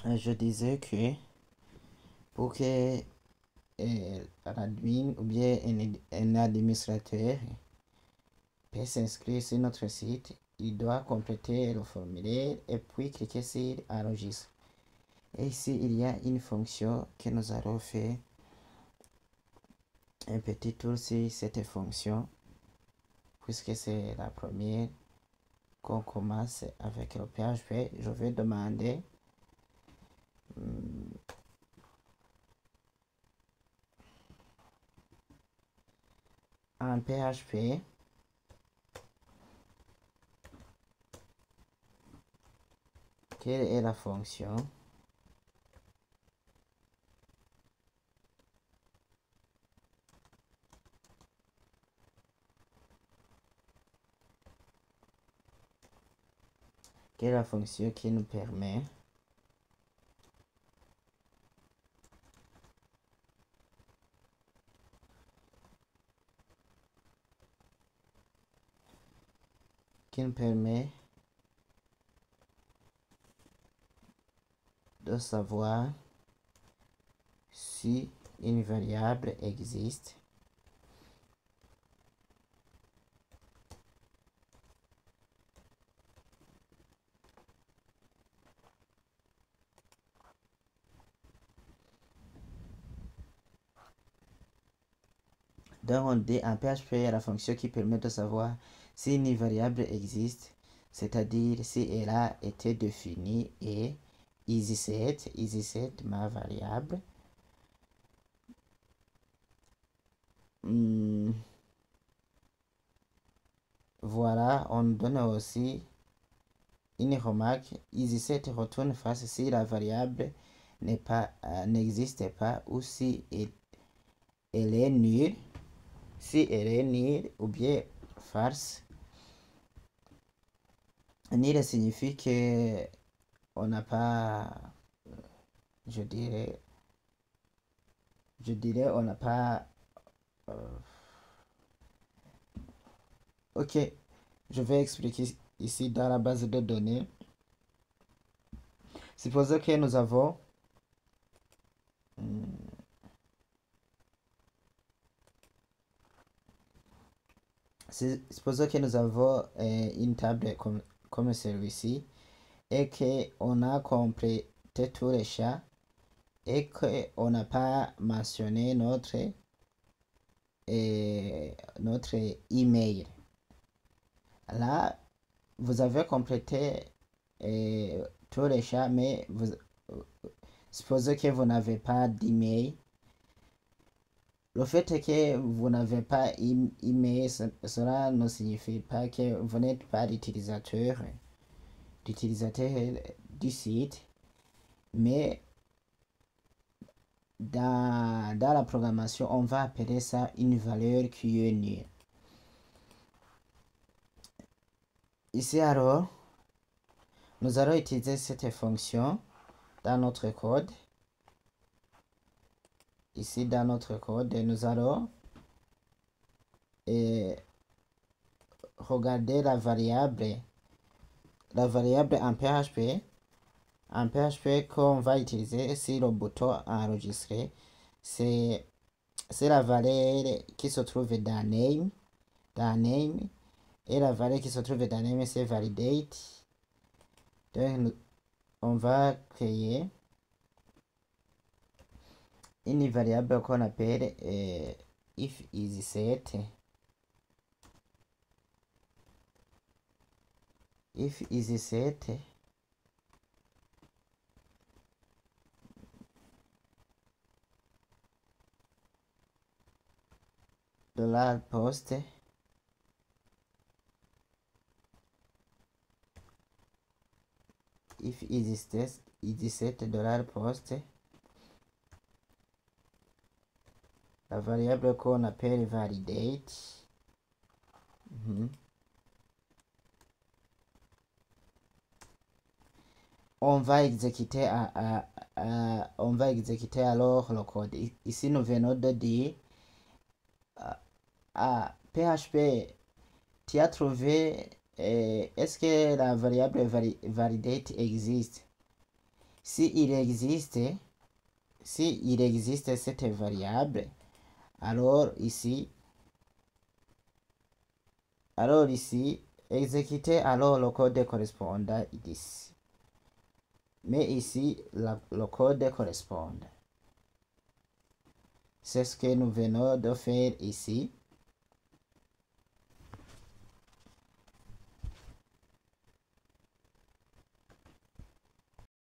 Je disais que pour que l'admin ou bien un administrateur peut s'inscrire sur notre site, il doit compléter le formulaire et puis cliquer sur enregistrer. Et ici, il y a une fonction que nous allons faire un petit tour sur cette fonction, puisque c'est la première qu'on commence avec le PHP. Je vais demander en PHP quelle est la fonction qui nous permet de savoir si une variable existe donc on dit en PHP il y a la fonction qui permet de savoir si une variable existe, c'est-à-dire si elle a été définie et EasySet ma variable. Voilà, on donne aussi une remarque. EasySet retourne face si la variable n'existe pas ou si elle est nulle. Si elle est nulle ou bien false. Nulle signifie que on n'a pas, je dirais on n'a pas ok, je vais expliquer ici dans la base de données. Supposons que nous avons une table comme celui-ci et qu'on a complété tous les champs et qu'on n'a pas mentionné notre email. Là, vous avez complété tous les champs, mais supposez que vous n'avez pas d'email. Le fait que vous n'avez pas email, cela ne signifie pas que vous n'êtes pas l'utilisateur du site, mais dans la programmation, on va appeler ça une valeur qui est nulle. Ici alors, nous allons utiliser cette fonction dans notre code. Ici dans notre code, nous allons regarder la variable en PHP. En PHP qu'on va utiliser sur le bouton enregistrer, c'est la valeur qui se trouve dans name, et la valeur qui se trouve dans name c'est validate. Donc on va créer une variable qu'on appelle if EasySet. If EasySet $post if EasySet $post la variable qu'on appelle validate. On va exécuter alors le code. Ici nous venons de dire PHP, tu as trouvé est-ce que la variable validate existe? Si il existe cette variable, alors ici, exécutez alors le code correspondant ici. Mais ici, le code correspond. C'est ce que nous venons de faire ici.